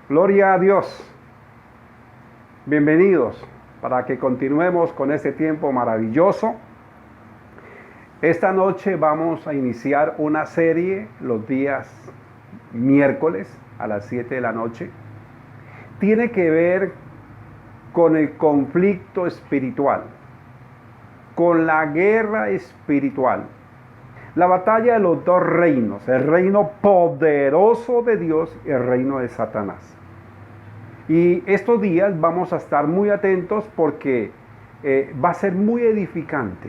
Gloria a Dios. Bienvenidos para que continuemos con este tiempo maravilloso. Esta noche vamos a iniciar una serie los días miércoles a las 7 de la noche. Tiene que ver con el conflicto espiritual, con la guerra espiritual, la batalla de los dos reinos, el reino poderoso de Dios y el reino de Satanás. Y estos días vamos a estar muy atentos porque va a ser muy edificante.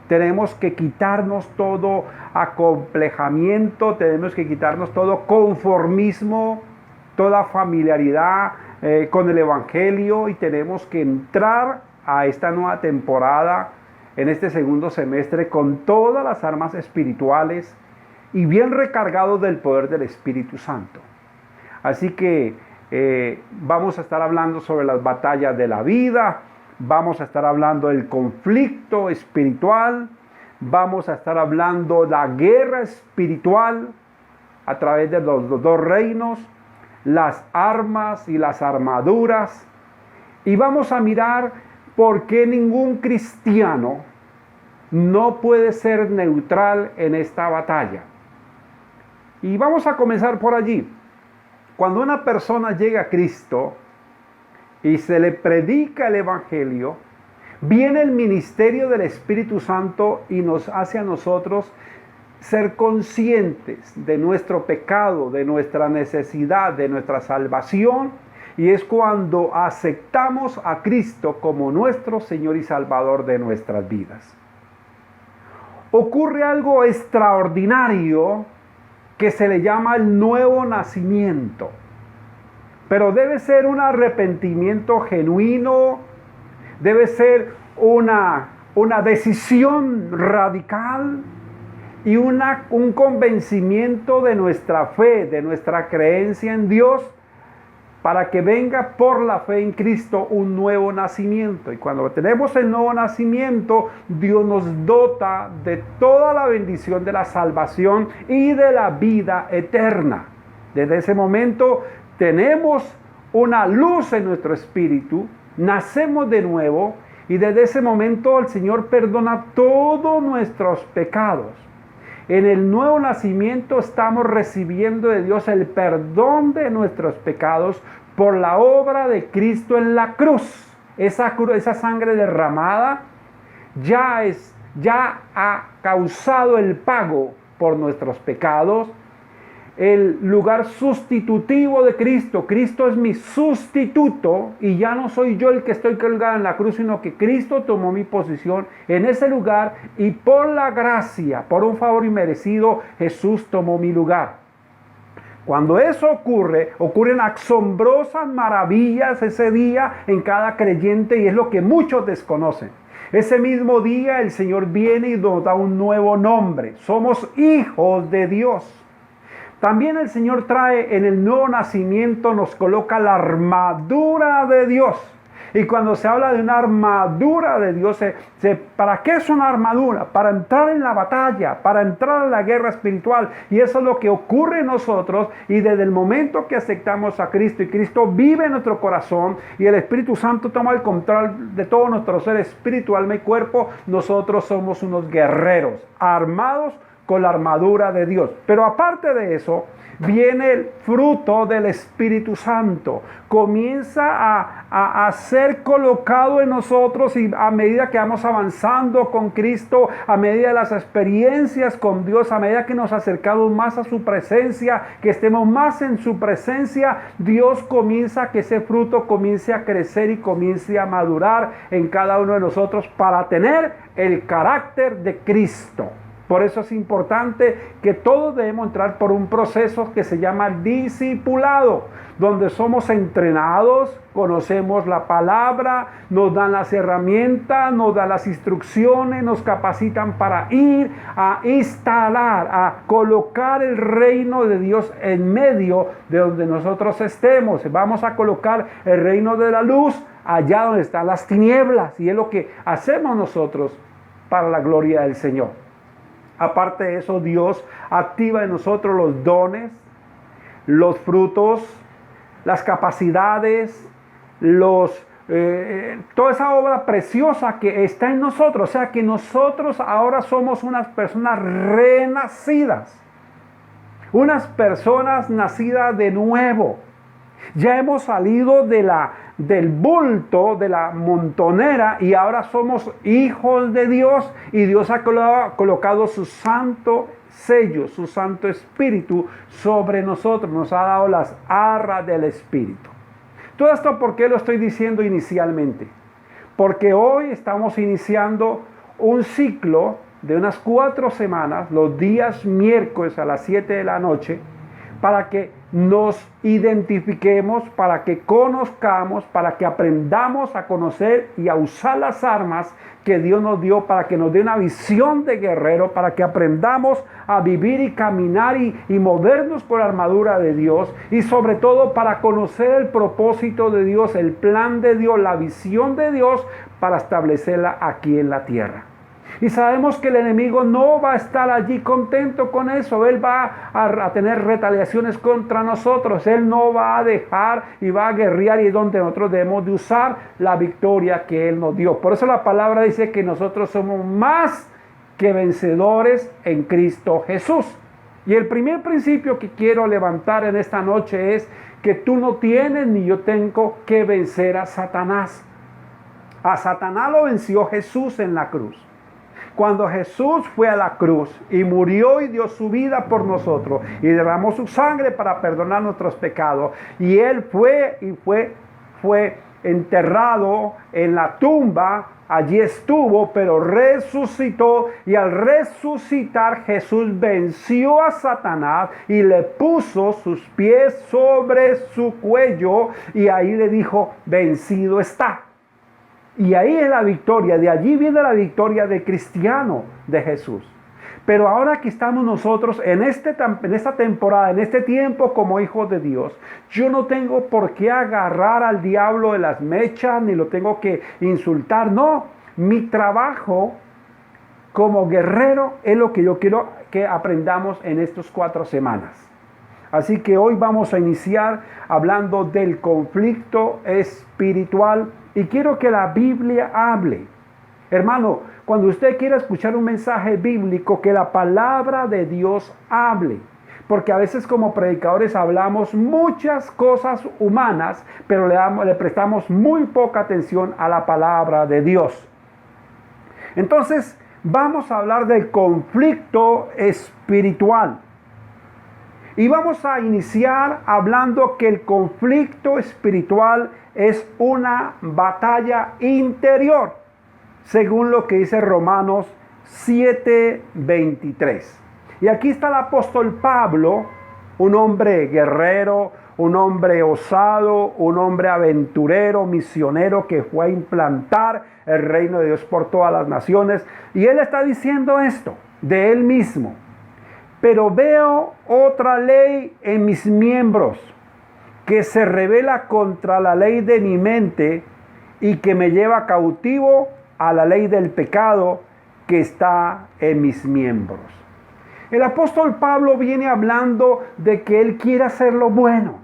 Tenemos que quitarnos todo acomplejamiento, tenemos que quitarnos todo conformismo, toda familiaridad con el Evangelio, y tenemos que entrar a esta nueva temporada en este segundo semestre con todas las armas espirituales y bien recargados del poder del Espíritu Santo. Así que vamos a estar hablando sobre las batallas de la vida, vamos a estar hablando del conflicto espiritual, vamos a estar hablando de la guerra espiritual a través de los dos reinos, las armas y las armaduras, y vamos a mirar por qué ningún cristiano no puede ser neutral en esta batalla. Y vamos a comenzar por allí. Cuando una persona llega a Cristo y se le predica el Evangelio, viene el ministerio del Espíritu Santo y nos hace a nosotros ser conscientes de nuestro pecado, de nuestra necesidad, de nuestra salvación, y es cuando aceptamos a Cristo como nuestro Señor y Salvador de nuestras vidas. Ocurre algo extraordinario que se le llama el nuevo nacimiento. Pero debe ser un arrepentimiento genuino, debe ser una decisión radical y un convencimiento de nuestra fe, de nuestra creencia en Dios, para que venga por la fe en Cristo un nuevo nacimiento. Y cuando tenemos el nuevo nacimiento, Dios nos dota de toda la bendición de la salvación y de la vida eterna. Desde ese momento tenemos una luz en nuestro espíritu, nacemos de nuevo, y desde ese momento el Señor perdona todos nuestros pecados. En el nuevo nacimiento estamos recibiendo de Dios el perdón de nuestros pecados por la obra de Cristo en la cruz. Esa sangre derramada ya ha causado el pago por nuestros pecados. El lugar sustitutivo de Cristo. Cristo es mi sustituto y ya no soy yo el que estoy colgado en la cruz, sino que Cristo tomó mi posición en ese lugar, y por la gracia, por un favor inmerecido, Jesús tomó mi lugar. Cuando eso ocurren asombrosas maravillas ese día en cada creyente, y es lo que muchos desconocen. Ese mismo día el Señor viene y nos da un nuevo nombre. Somos hijos de Dios. También el Señor trae en el nuevo nacimiento, nos coloca la armadura de Dios. Y cuando se habla de una armadura de Dios, ¿para qué es una armadura? Para entrar en la batalla, para entrar en la guerra espiritual. Y eso es lo que ocurre en nosotros. Y desde el momento que aceptamos a Cristo y Cristo vive en nuestro corazón y el Espíritu Santo toma el control de todo nuestro ser espiritual, alma y cuerpo, nosotros somos unos guerreros armados con la armadura de Dios. Pero aparte de eso, viene el fruto del Espíritu Santo. Comienza a ser colocado en nosotros, y a medida que vamos avanzando con Cristo, a medida de las experiencias con Dios, a medida que nos acercamos más a su presencia, que estemos más en su presencia, Dios comienza que ese fruto comience a crecer y comience a madurar en cada uno de nosotros para tener el carácter de Cristo. Por eso es importante que todos debemos entrar por un proceso que se llama discipulado, donde somos entrenados, conocemos la palabra, nos dan las herramientas, nos dan las instrucciones, nos capacitan para ir a instalar, a colocar el reino de Dios en medio de donde nosotros estemos. Vamos a colocar el reino de la luz allá donde están las tinieblas, y es lo que hacemos nosotros para la gloria del Señor. Aparte de eso, Dios activa en nosotros los dones, los frutos, las capacidades, toda esa obra preciosa que está en nosotros. O sea que nosotros ahora somos unas personas renacidas, unas personas nacidas de nuevo. Ya hemos salido del bulto, de la montonera, y ahora somos hijos de Dios, y Dios ha colocado su santo sello, su santo espíritu sobre nosotros. Nos ha dado las arras del espíritu. Todo esto, ¿por qué lo estoy diciendo inicialmente? Porque hoy estamos iniciando un ciclo de unas 4 semanas, los días miércoles a las 7 de la noche, para que nos identifiquemos, para que conozcamos, para que aprendamos a conocer y a usar las armas que Dios nos dio, para que nos dé una visión de guerrero, para que aprendamos a vivir y caminar y movernos con la armadura de Dios, y sobre todo para conocer el propósito de Dios, el plan de Dios, la visión de Dios, para establecerla aquí en la tierra. Y sabemos que el enemigo no va a estar allí contento con eso. Él va a tener retaliaciones contra nosotros. Él no va a dejar y va a guerrear, y es donde nosotros debemos de usar la victoria que Él nos dio. Por eso la palabra dice que nosotros somos más que vencedores en Cristo Jesús. Y el primer principio que quiero levantar en esta noche es que tú no tienes ni yo tengo que vencer a Satanás. A Satanás lo venció Jesús en la cruz. Cuando Jesús fue a la cruz y murió y dio su vida por nosotros y derramó su sangre para perdonar nuestros pecados, y Él fue enterrado en la tumba, allí estuvo, pero resucitó, y al resucitar Jesús venció a Satanás y le puso sus pies sobre su cuello, y ahí le dijo: vencido está. Y ahí es la victoria, de allí viene la victoria del cristiano de Jesús. Pero ahora que estamos nosotros en esta temporada, en este tiempo como hijos de Dios, yo no tengo por qué agarrar al diablo de las mechas, ni lo tengo que insultar. No, mi trabajo como guerrero es lo que yo quiero que aprendamos en estas 4 semanas. Así que hoy vamos a iniciar hablando del conflicto espiritual, y quiero que la Biblia hable. Hermano, cuando usted quiera escuchar un mensaje bíblico, que la palabra de Dios hable. Porque a veces como predicadores hablamos muchas cosas humanas, pero le prestamos muy poca atención a la palabra de Dios. Entonces, vamos a hablar del conflicto espiritual. Y vamos a iniciar hablando que el conflicto espiritual es una batalla interior, según lo que dice Romanos 7:23. Y aquí está el apóstol Pablo, un hombre guerrero, un hombre osado, un hombre aventurero, misionero, que fue a implantar el reino de Dios por todas las naciones. Y él está diciendo esto de él mismo: pero veo otra ley en mis miembros, que se rebela contra la ley de mi mente y que me lleva cautivo a la ley del pecado que está en mis miembros. El apóstol Pablo viene hablando de que él quiere hacer lo bueno,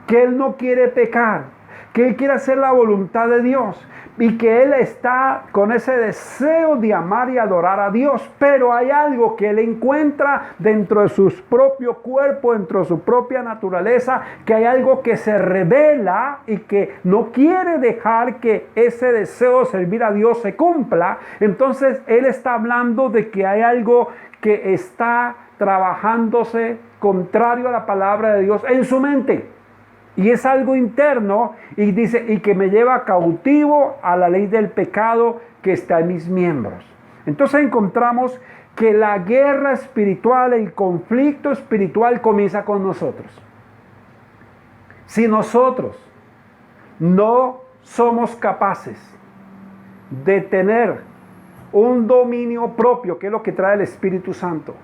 que él no quiere pecar, que él quiere hacer la voluntad de Dios, y que él está con ese deseo de amar y adorar a Dios. Pero hay algo que él encuentra dentro de su propio cuerpo, dentro de su propia naturaleza, que hay algo que se revela y que no quiere dejar que ese deseo de servir a Dios se cumpla. Entonces él está hablando de que hay algo que está trabajándose contrario a la palabra de Dios en su mente. Y es algo interno, y dice, y que me lleva cautivo a la ley del pecado que está en mis miembros. Entonces encontramos que la guerra espiritual, el conflicto espiritual comienza con nosotros. Si nosotros no somos capaces de tener un dominio propio, que es lo que trae el Espíritu Santo,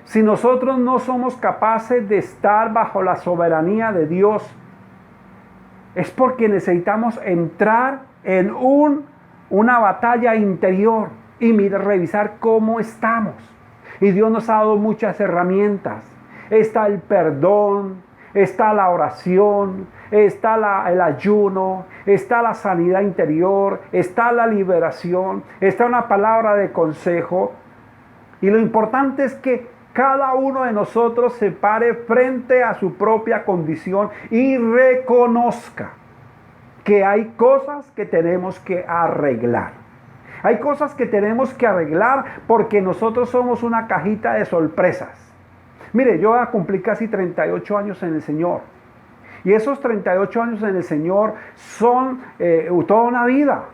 si nosotros no somos capaces de estar bajo la soberanía de Dios, es porque necesitamos entrar en una batalla interior y revisar cómo estamos. Y Dios nos ha dado muchas herramientas. Está el perdón, está la oración, está el ayuno, está la sanidad interior, está la liberación, está una palabra de consejo. Y lo importante es que cada uno de nosotros se pare frente a su propia condición y reconozca que hay cosas que tenemos que arreglar. Hay cosas que tenemos que arreglar porque nosotros somos una cajita de sorpresas. Mire, yo cumplí casi 38 años en el Señor. Y esos 38 años en el Señor son toda una vida.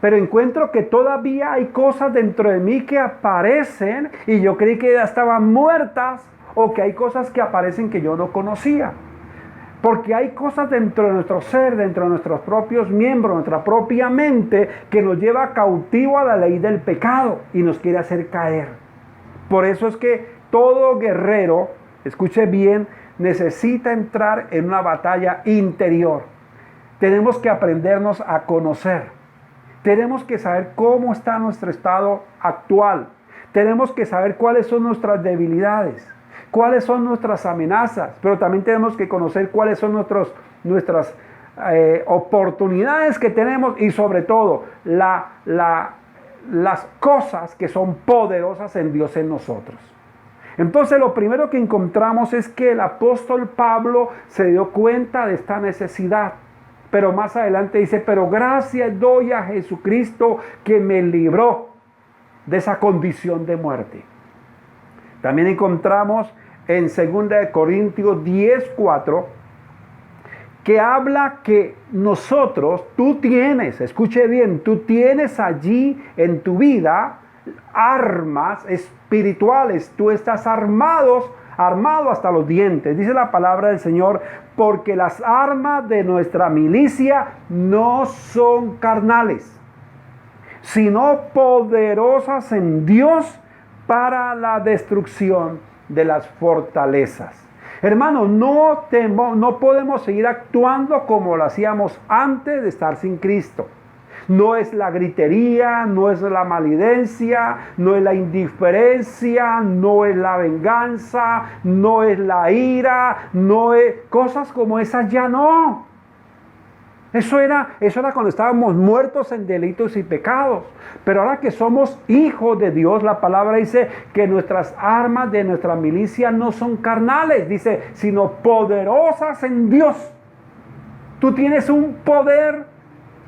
Pero encuentro que todavía hay cosas dentro de mí que aparecen y yo creí que ya estaban muertas, o que hay cosas que aparecen que yo no conocía. Porque hay cosas dentro de nuestro ser, dentro de nuestros propios miembros, nuestra propia mente, que nos lleva cautivo a la ley del pecado y nos quiere hacer caer. Por eso es que todo guerrero, escuche bien, necesita entrar en una batalla interior. Tenemos que aprendernos a conocer. Tenemos que saber cómo está nuestro estado actual. Tenemos que saber cuáles son nuestras debilidades, cuáles son nuestras amenazas, pero también tenemos que conocer cuáles son nuestras oportunidades que tenemos y sobre todo las cosas que son poderosas en Dios en nosotros. Entonces lo primero que encontramos es que el apóstol Pablo se dio cuenta de esta necesidad. Pero más adelante dice, pero gracias doy a Jesucristo que me libró de esa condición de muerte. También encontramos en 2 Corintios 10:4 que habla que nosotros, tú tienes, escuche bien, tú tienes allí en tu vida armas espirituales, tú estás armado hasta los dientes, dice la palabra del Señor, porque las armas de nuestra milicia no son carnales, sino poderosas en Dios para la destrucción de las fortalezas. Hermano, no podemos seguir actuando como lo hacíamos antes de estar sin Cristo. No es la gritería, no es la malidencia, no es la indiferencia, no es la venganza, no es la ira, no es cosas como esas, ya no. Eso era cuando estábamos muertos en delitos y pecados. Pero ahora que somos hijos de Dios, la palabra dice que nuestras armas de nuestra milicia no son carnales, dice, sino poderosas en Dios. Tú tienes un poder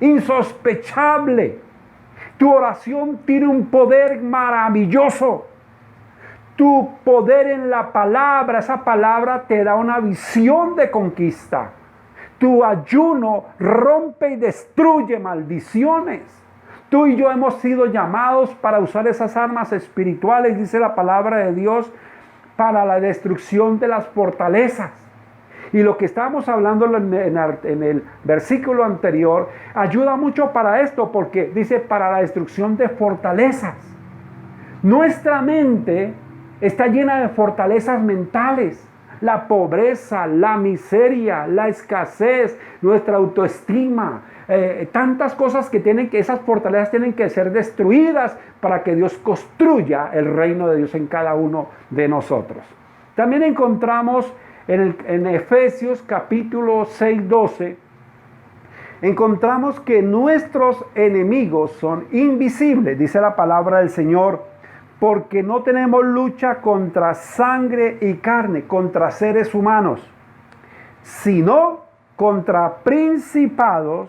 insospechable. Tu oración tiene un poder maravilloso. Tu poder en la palabra, esa palabra te da una visión de conquista. Tu ayuno rompe y destruye maldiciones. Tú y yo hemos sido llamados para usar esas armas espirituales, dice la palabra de Dios, para la destrucción de las fortalezas. Y lo que estábamos hablando en el versículo anterior ayuda mucho para esto, porque dice para la destrucción de fortalezas. Nuestra mente está llena de fortalezas mentales. La pobreza, la miseria, la escasez, nuestra autoestima, tantas cosas esas fortalezas tienen que ser destruidas para que Dios construya el reino de Dios en cada uno de nosotros. También encontramos en Efesios capítulo 6:12, encontramos que nuestros enemigos son invisibles, dice la palabra del Señor, porque no tenemos lucha contra sangre y carne, contra seres humanos, sino contra principados,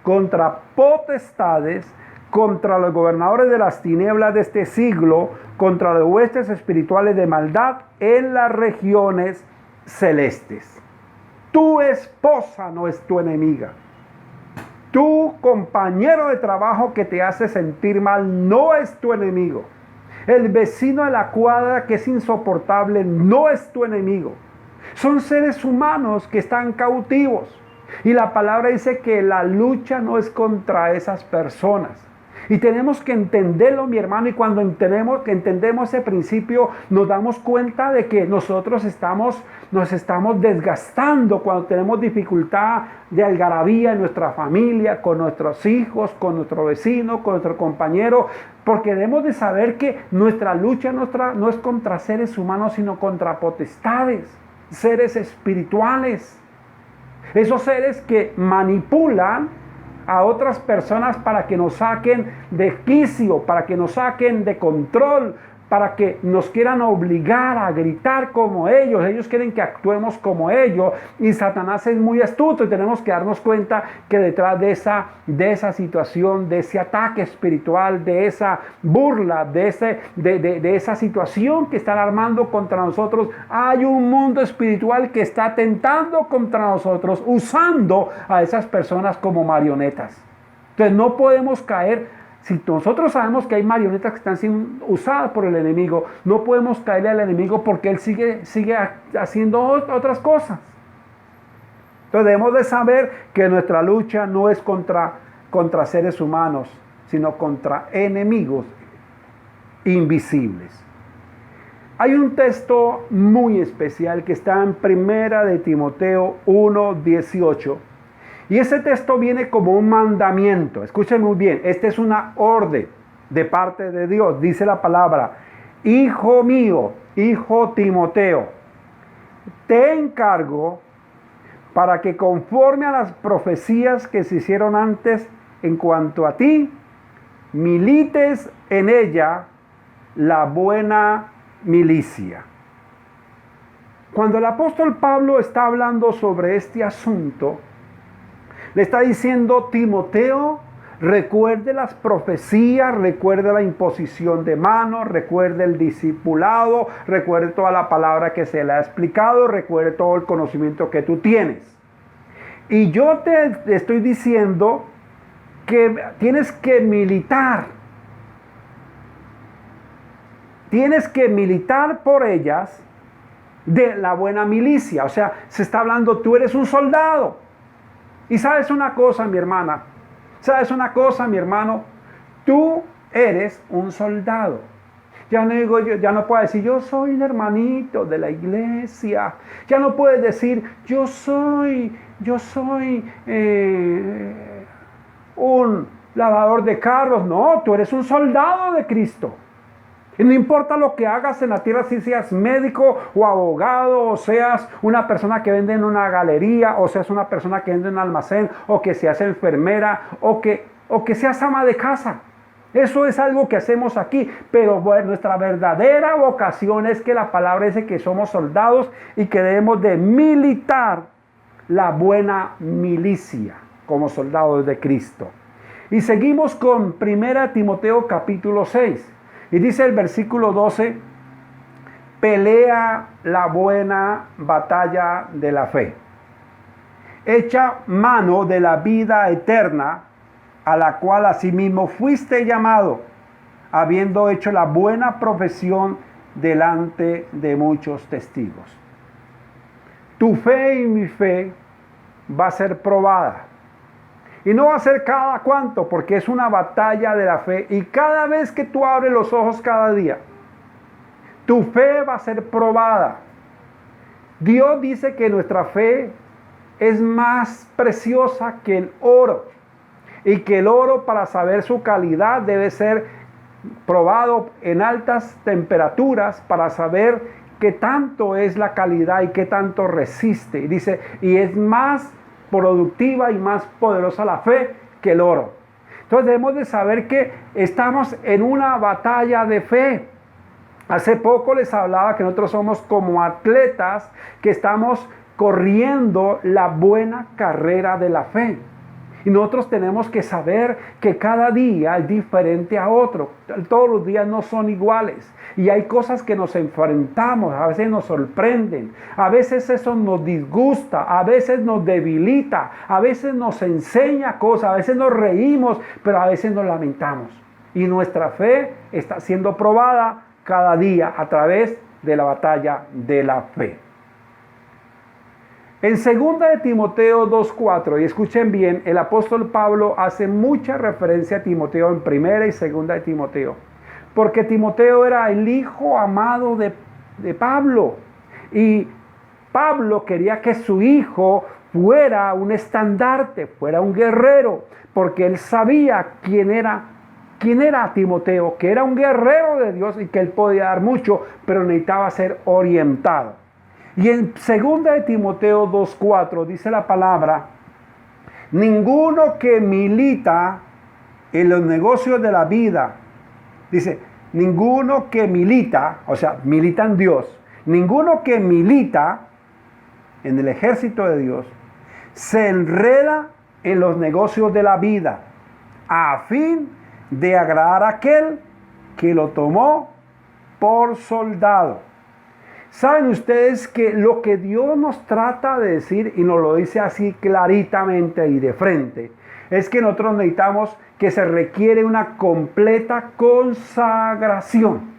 contra potestades, contra los gobernadores de las tinieblas de este siglo, contra los huestes espirituales de maldad en las regiones celestes. Tu esposa no es tu enemiga. Tu compañero de trabajo que te hace sentir mal no es tu enemigo. El vecino de la cuadra que es insoportable no es tu enemigo. Son seres humanos que están cautivos. Y la palabra dice que la lucha no es contra esas personas. Y tenemos que entenderlo, mi hermano, y cuando entendemos ese principio, nos damos cuenta de que nosotros nos estamos desgastando cuando tenemos dificultad de algarabía en nuestra familia, con nuestros hijos, con nuestro vecino, con nuestro compañero, porque debemos de saber que nuestra lucha no es contra seres humanos, sino contra potestades. seres espirituales. Esos seres que manipulan a otras personas para que nos saquen de quicio, para que nos saquen de control, para que nos quieran obligar a gritar como ellos. Ellos quieren que actuemos como ellos. Y Satanás es muy astuto y tenemos que darnos cuenta que detrás de esa situación, de ese ataque espiritual, de esa burla, de esa situación que están armando contra nosotros, hay un mundo espiritual que está atentando contra nosotros, usando a esas personas como marionetas. Entonces no podemos caer. Si nosotros sabemos que hay marionetas que están siendo usadas por el enemigo, no podemos caerle al enemigo porque él sigue haciendo otras cosas. Entonces debemos de saber que nuestra lucha no es contra seres humanos, sino contra enemigos invisibles. Hay un texto muy especial que está en 1 de Timoteo 1:18. Y ese texto viene como un mandamiento. Escuchen muy bien, esta es una orden de parte de Dios. Dice la palabra: hijo mío, hijo Timoteo, te encargo para que conforme a las profecías que se hicieron antes en cuanto a ti, milites en ella la buena milicia. Cuando el apóstol Pablo está hablando sobre este asunto, le está diciendo: Timoteo, recuerde las profecías, recuerde la imposición de manos, recuerde el discipulado, recuerde toda la palabra que se le ha explicado, recuerde todo el conocimiento que tú tienes. Y yo te estoy diciendo que tienes que militar. Tienes que militar por ellas de la buena milicia. O sea, se está hablando, tú eres un soldado. Y sabes una cosa, mi hermana, sabes una cosa, mi hermano, tú eres un soldado. Ya no puedo decir, yo soy un hermanito de la iglesia. Ya no puedes decir, yo soy un lavador de carros. No, tú eres un soldado de Cristo. Y no importa lo que hagas en la tierra, si seas médico o abogado, o seas una persona que vende en una galería, o seas una persona que vende en un almacén, o que seas enfermera, o que seas ama de casa. Eso es algo que hacemos aquí, pero bueno, nuestra verdadera vocación es que la palabra dice que somos soldados y que debemos de militar la buena milicia como soldados de Cristo. Y seguimos con 1 Timoteo capítulo 6. Y dice el versículo 12: pelea la buena batalla de la fe. Echa mano de la vida eterna, a la cual asimismo fuiste llamado, habiendo hecho la buena profesión delante de muchos testigos. Tu fe y mi fe va a ser probada. Y no va a ser cada cuánto, porque es una batalla de la fe. Y cada vez que tú abres los ojos cada día, tu fe va a ser probada. Dios dice que nuestra fe es más preciosa que el oro. Y que el oro, para saber su calidad, debe ser probado en altas temperaturas para saber qué tanto es la calidad y qué tanto resiste. Y dice, y es más productiva y más poderosa la fe que el oro. Entonces debemos de saber que estamos en una batalla de fe. Hace poco les hablaba que nosotros somos como atletas que estamos corriendo la buena carrera de la fe. Y nosotros tenemos que saber que cada día es diferente a otro. Todos los días no son iguales. Y hay cosas que nos enfrentamos, a veces nos sorprenden, a veces eso nos disgusta, a veces nos debilita, a veces nos enseña cosas, a veces nos reímos, pero a veces nos lamentamos. Y nuestra fe está siendo probada cada día a través de la batalla de la fe. En 2 de Timoteo 2:4, y escuchen bien, el apóstol Pablo hace mucha referencia a Timoteo en 1 y 2 de Timoteo, porque Timoteo era el hijo amado de Pablo, y Pablo quería que su hijo fuera un estandarte, fuera un guerrero, porque él sabía quién era Timoteo, que era un guerrero de Dios y que él podía dar mucho, pero necesitaba ser orientado. Y en 2 de Timoteo 2:4 dice la palabra: ninguno que milita en los negocios de la vida, dice, ninguno que milita, o sea, milita en Dios, ninguno que milita en el ejército de Dios, se enreda en los negocios de la vida, a fin de agradar a aquel que lo tomó por soldado. ¿Saben ustedes que lo que Dios nos trata de decir, y nos lo dice así claritamente y de frente, es que nosotros necesitamos que se requiere una completa consagración?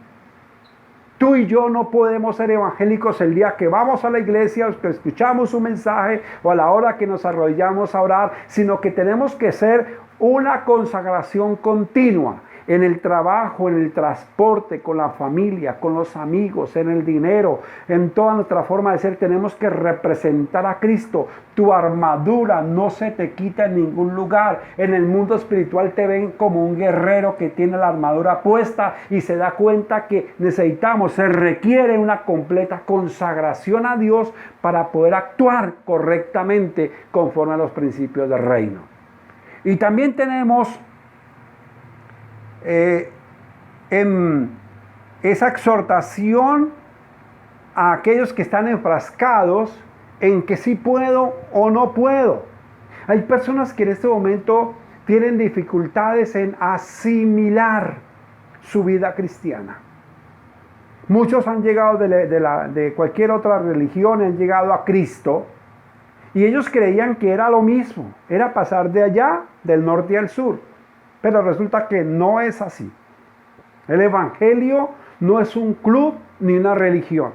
Tú y yo no podemos ser evangélicos el día que vamos a la iglesia, o que escuchamos un mensaje, o a la hora que nos arrodillamos a orar, sino que tenemos que ser una consagración continua. En el trabajo, en el transporte, con la familia, con los amigos, en el dinero, en toda nuestra forma de ser, tenemos que representar a Cristo. Tu armadura no se te quita en ningún lugar. En el mundo espiritual te ven como un guerrero que tiene la armadura puesta y se da cuenta que se requiere una completa consagración a Dios para poder actuar correctamente conforme a los principios del reino. Y también tenemos en esa exhortación a aquellos que están enfrascados en que sí puedo o no puedo. Hay personas que en este momento tienen dificultades en asimilar su vida cristiana. Muchos han llegado de cualquier otra religión, han llegado a Cristo, y ellos creían que era lo mismo, era pasar de allá, del norte al sur. Pero resulta que no es así. El Evangelio no es un club ni una religión.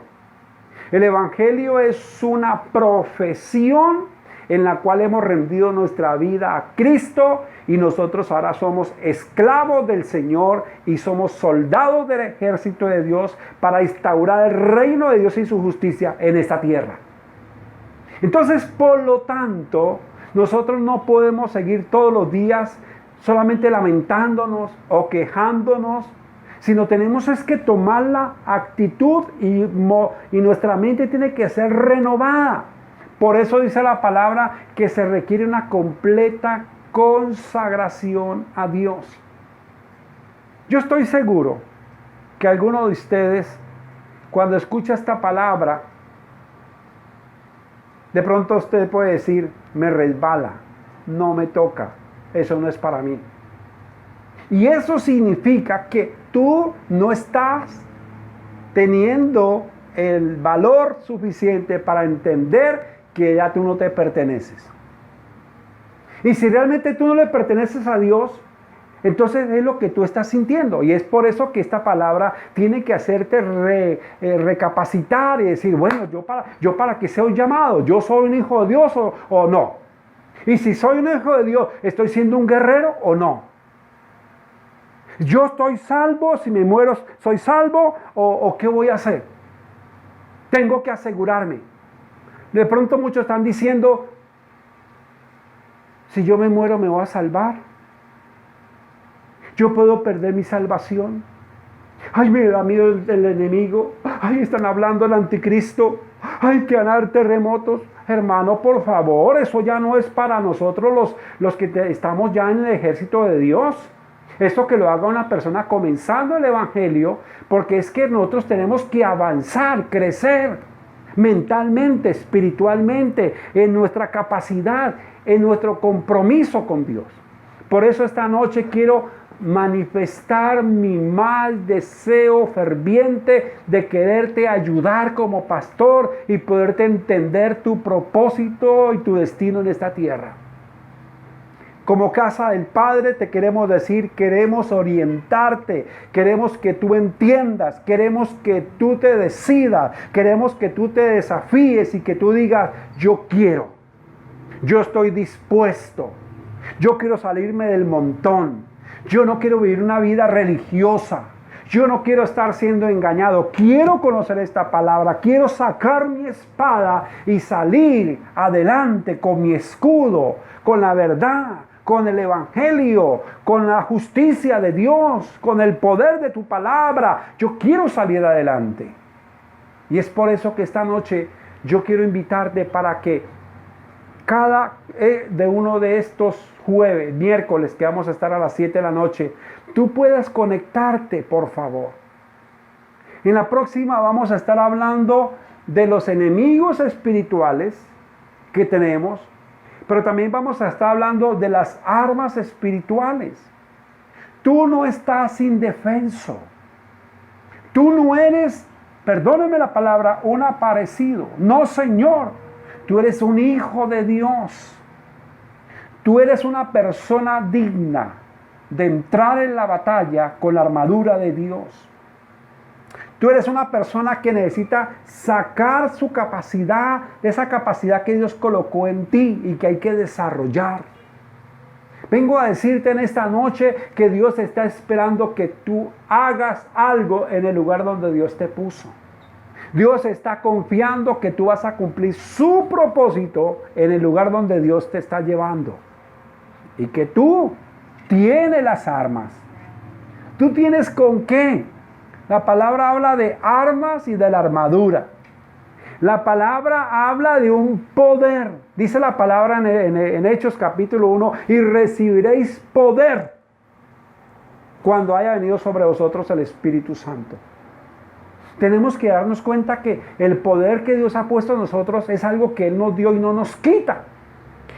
El Evangelio es una profesión en la cual hemos rendido nuestra vida a Cristo y nosotros ahora somos esclavos del Señor y somos soldados del ejército de Dios para instaurar el reino de Dios y su justicia en esta tierra. Entonces, por lo tanto, nosotros no podemos seguir todos los días solamente lamentándonos o quejándonos, sino tenemos es que tomar la actitud y nuestra mente tiene que ser renovada. Por eso dice la palabra que se requiere una completa consagración a Dios. Yo estoy seguro que alguno de ustedes, cuando escucha esta palabra, de pronto usted puede decir, me resbala, no me toca. Eso no es para mí. Y eso significa que tú no estás teniendo el valor suficiente para entender que ya tú no te perteneces. Y si realmente tú no le perteneces a Dios, entonces es lo que tú estás sintiendo. Y es por eso que esta palabra tiene que hacerte recapacitar y decir, bueno, yo para qué sea un llamado, yo soy un hijo de Dios o no. Y si soy un hijo de Dios, ¿estoy siendo un guerrero o no? ¿Yo estoy salvo? Si me muero, ¿soy salvo? ¿O qué voy a hacer? Tengo que asegurarme. De pronto muchos están diciendo, si yo me muero, ¿me voy a salvar? ¿Yo puedo perder mi salvación? Ay, me da miedo el enemigo. Ay, están hablando del anticristo. Ay, que van a haber terremotos. Hermano, por favor, eso ya no es para nosotros los que estamos ya en el ejército de Dios. Esto que lo haga una persona comenzando el evangelio, porque es que nosotros tenemos que avanzar, crecer mentalmente, espiritualmente, en nuestra capacidad, en nuestro compromiso con Dios. Por eso esta noche quiero manifestar mi mal deseo ferviente de quererte ayudar como pastor y poderte entender tu propósito y tu destino en esta tierra. Como casa del Padre te queremos decir, queremos orientarte, queremos que tú entiendas, queremos que tú te decidas, queremos que tú te desafíes y que tú digas, yo quiero, yo estoy dispuesto, yo quiero salirme del montón. Yo no quiero vivir una vida religiosa. Yo no quiero estar siendo engañado. Quiero conocer esta palabra. Quiero sacar mi espada y salir adelante con mi escudo, con la verdad, con el evangelio, con la justicia de Dios, con el poder de tu palabra. Yo quiero salir adelante. Y es por eso que esta noche Yo quiero invitarte para que cada de uno de estos jueves, miércoles, que vamos a estar a las 7 de la noche, tú puedas conectarte, por favor. En la próxima vamos a estar hablando de los enemigos espirituales que tenemos, pero también vamos a estar hablando de las armas espirituales. Tú no estás indefenso. Tú no eres, perdóneme la palabra, un aparecido. No, Señor. Tú eres un hijo de Dios. Tú eres una persona digna de entrar en la batalla con la armadura de Dios. Tú eres una persona que necesita sacar su capacidad, esa capacidad que Dios colocó en ti y que hay que desarrollar. Vengo a decirte en esta noche que Dios está esperando que tú hagas algo en el lugar donde Dios te puso. Dios está confiando que tú vas a cumplir su propósito en el lugar donde Dios te está llevando. Y que tú tienes las armas. ¿Tú tienes con qué? La palabra habla de armas y de la armadura. La palabra habla de un poder. Dice la palabra en Hechos capítulo 1, y recibiréis poder cuando haya venido sobre vosotros el Espíritu Santo. Tenemos que darnos cuenta que el poder que Dios ha puesto en nosotros es algo que Él nos dio y no nos quita.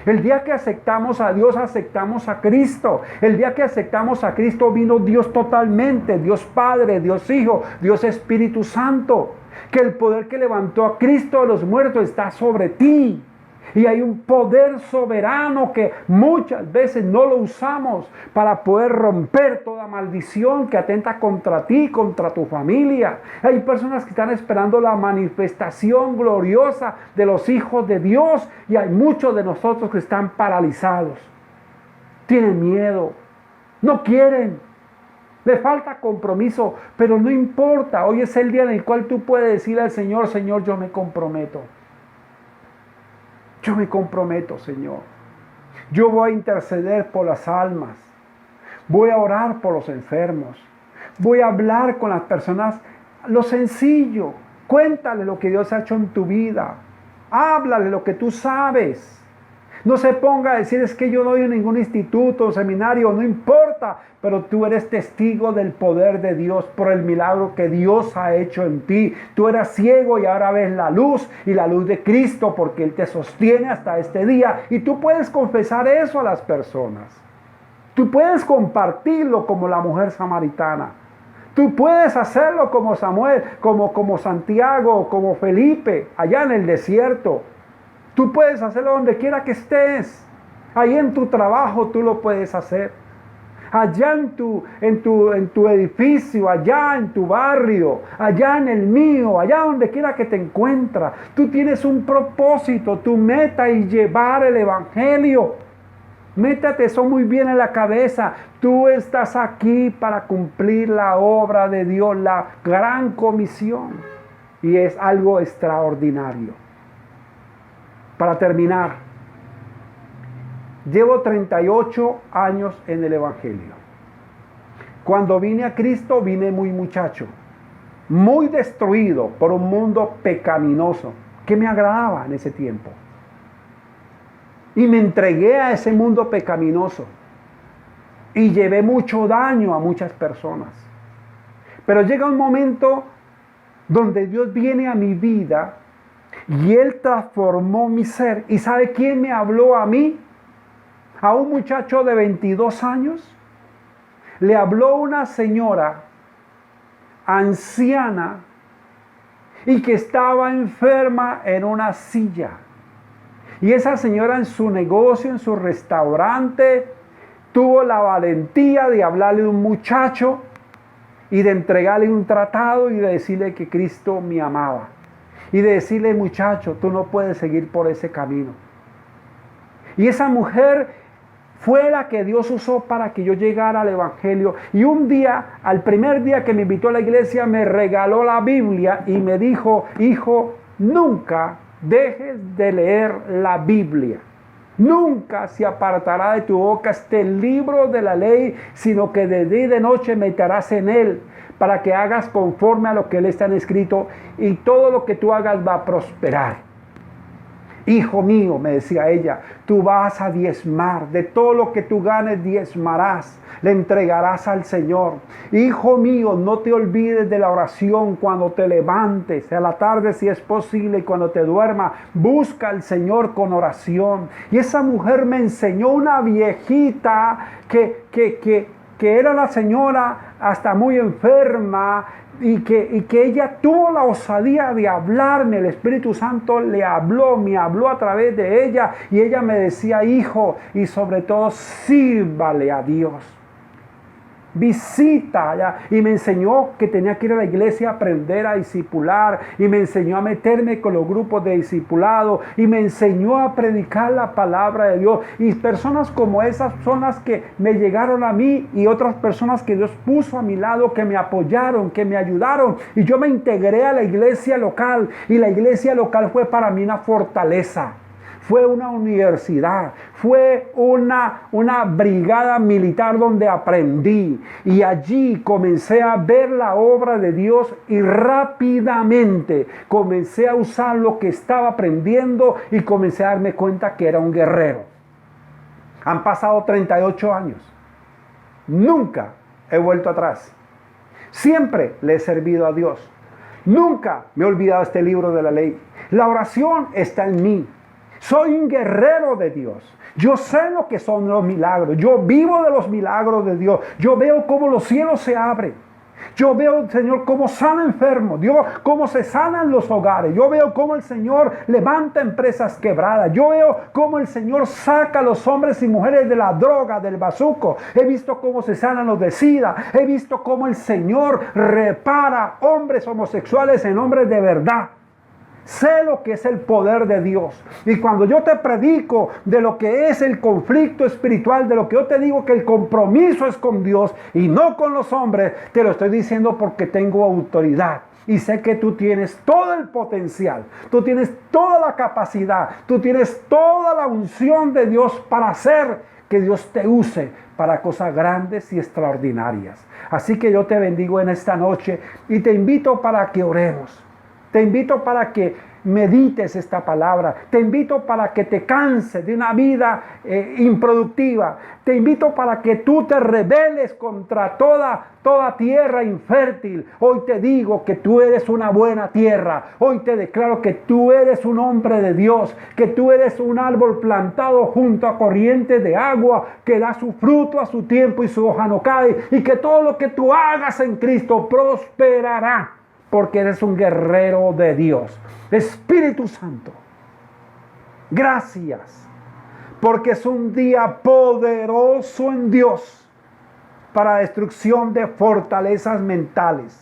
El día que aceptamos a Dios, aceptamos a Cristo. El día que aceptamos a Cristo, vino Dios totalmente, Dios Padre, Dios Hijo, Dios Espíritu Santo. Que el poder que levantó a Cristo de los muertos está sobre ti. Y hay un poder soberano que muchas veces no lo usamos para poder romper toda maldición que atenta contra ti, contra tu familia. Hay personas que están esperando la manifestación gloriosa de los hijos de Dios y hay muchos de nosotros que están paralizados. Tienen miedo, no quieren, le falta compromiso, pero no importa. Hoy es el día en el cual tú puedes decirle al Señor, Señor, yo me comprometo. Yo me comprometo, Señor. Yo voy a interceder por las almas. Voy a orar por los enfermos. Voy a hablar con las personas. Lo sencillo. Cuéntale lo que Dios ha hecho en tu vida. Háblale lo que tú sabes. No se ponga a decir, es que yo no voy a ningún instituto o seminario, no importa, pero tú eres testigo del poder de Dios por el milagro que Dios ha hecho en ti. Tú eras ciego y ahora ves la luz y la luz de Cristo porque Él te sostiene hasta este día. Y tú puedes confesar eso a las personas. Tú puedes compartirlo como la mujer samaritana. Tú puedes hacerlo como Samuel, como Santiago, como Felipe, allá en el desierto. Tú puedes hacerlo donde quiera que estés. Ahí en tu trabajo tú lo puedes hacer. Allá en tu edificio, allá en tu barrio, allá en el mío, allá donde quiera que te encuentras. Tú tienes un propósito, tu meta es llevar el Evangelio. Métate eso muy bien en la cabeza. Tú estás aquí para cumplir la obra de Dios, la gran comisión. Y es algo extraordinario. Para terminar, llevo 38 años en el Evangelio. Cuando vine a Cristo, vine muy muchacho, muy destruido por un mundo pecaminoso que me agradaba en ese tiempo. Y me entregué a ese mundo pecaminoso y llevé mucho daño a muchas personas. Pero llega un momento donde Dios viene a mi vida y Él transformó mi ser. ¿Y sabe quién me habló a mí? A un muchacho de 22 años. Le habló una señora anciana y que estaba enferma en una silla. Y esa señora en su negocio, en su restaurante, tuvo la valentía de hablarle a un muchacho y de entregarle un tratado y de decirle que Cristo me amaba. Y de decirle, muchacho, tú no puedes seguir por ese camino. Y esa mujer fue la que Dios usó para que yo llegara al Evangelio. Y un día, al primer día que me invitó a la iglesia, me regaló la Biblia y me dijo, hijo, nunca dejes de leer la Biblia. Nunca se apartará de tu boca este libro de la ley, sino que de día y de noche meditarás en él, para que hagas conforme a lo que él está escrito, y todo lo que tú hagas va a prosperar. Hijo mío, me decía ella, tú vas a diezmar, de todo lo que tú ganes diezmarás, le entregarás al Señor. Hijo mío, no te olvides de la oración cuando te levantes, a la tarde si es posible, y cuando te duermas, busca al Señor con oración. Y esa mujer me enseñó, una viejita que era la señora hasta muy enferma, y que ella tuvo la osadía de hablarme. El Espíritu Santo me habló a través de ella, y ella me decía, hijo, y sobre todo sírvale a Dios. Visita allá. Y me enseñó que tenía que ir a la iglesia a aprender a discipular, y me enseñó a meterme con los grupos de discipulado, y me enseñó a predicar la palabra de Dios. Y personas como esas son las que me llegaron a mí, y otras personas que Dios puso a mi lado, que me apoyaron, que me ayudaron, y yo me integré a la iglesia local, y la iglesia local fue para mí una fortaleza. Fue una universidad, fue una brigada militar donde aprendí, y allí comencé a ver la obra de Dios, y rápidamente comencé a usar lo que estaba aprendiendo, y comencé a darme cuenta que era un guerrero. Han pasado 38 años. Nunca he vuelto atrás. Siempre le he servido a Dios. Nunca me he olvidado este libro de la ley. La oración está en mí. Soy un guerrero de Dios. Yo sé lo que son los milagros. Yo vivo de los milagros de Dios. Yo veo cómo los cielos se abren. Yo veo, Señor, cómo sana enfermos. Dios, cómo se sanan los hogares. Yo veo cómo el Señor levanta empresas quebradas. Yo veo cómo el Señor saca a los hombres y mujeres de la droga, del bazuco. He visto cómo se sanan los de SIDA. He visto cómo el Señor repara hombres homosexuales en hombres de verdad. Sé lo que es el poder de Dios. Y cuando yo te predico de lo que es el conflicto espiritual, de lo que yo te digo que el compromiso es con Dios y no con los hombres, te lo estoy diciendo porque tengo autoridad. Y sé que tú tienes todo el potencial, tú tienes toda la capacidad, tú tienes toda la unción de Dios para hacer que Dios te use para cosas grandes y extraordinarias. Así que yo te bendigo en esta noche y te invito para que oremos. Te invito para que medites esta palabra. Te invito para que te canses de una vida improductiva. Te invito para que tú te rebeles contra toda tierra infértil. Hoy te digo que tú eres una buena tierra. Hoy te declaro que tú eres un hombre de Dios, que tú eres un árbol plantado junto a corrientes de agua, que da su fruto a su tiempo y su hoja no cae, y que todo lo que tú hagas en Cristo prosperará. Porque eres un guerrero de Dios. Espíritu Santo, gracias, porque es un día poderoso en Dios para destrucción de fortalezas mentales.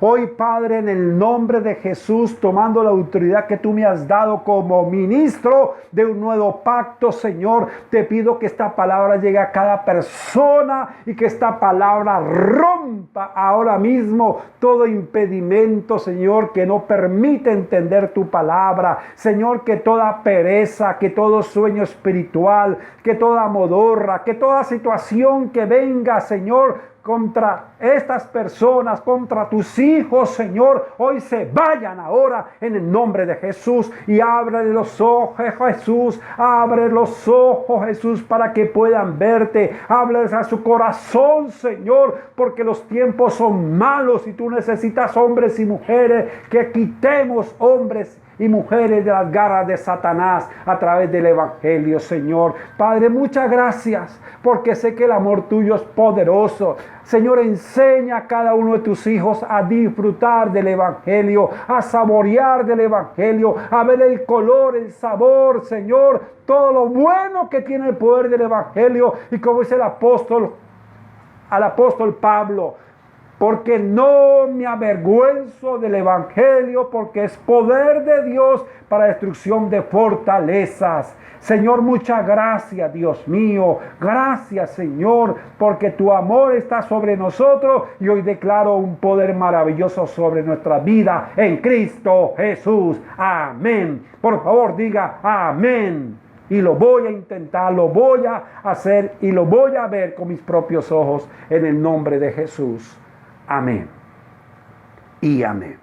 Hoy, Padre, en el nombre de Jesús, tomando la autoridad que tú me has dado como ministro de un nuevo pacto, Señor, te pido que esta palabra llegue a cada persona y que esta palabra rompa ahora mismo todo impedimento, Señor, que no permite entender tu palabra. Señor, que toda pereza, que todo sueño espiritual, que toda modorra, que toda situación que venga, Señor, contra estas personas, contra tus hijos, Señor, hoy se vayan ahora en el nombre de Jesús. Y abre los ojos, Jesús, abre los ojos, Jesús, para que puedan verte. Háblales a su corazón, Señor, porque los tiempos son malos y tú necesitas hombres y mujeres, que quitemos hombres y mujeres de las garras de Satanás a través del Evangelio, Señor. Padre, muchas gracias, porque sé que el amor tuyo es poderoso. Señor, enseña a cada uno de tus hijos a disfrutar del Evangelio, a saborear del Evangelio, a ver el color, el sabor, Señor, todo lo bueno que tiene el poder del Evangelio. Y como dice al apóstol Pablo, porque no me avergüenzo del Evangelio, porque es poder de Dios para destrucción de fortalezas. Señor, muchas gracias, Dios mío. Gracias, Señor, porque tu amor está sobre nosotros, y hoy declaro un poder maravilloso sobre nuestra vida en Cristo Jesús. Amén. Por favor, diga amén. Y lo voy a intentar, lo voy a hacer y lo voy a ver con mis propios ojos en el nombre de Jesús. Amén y amén.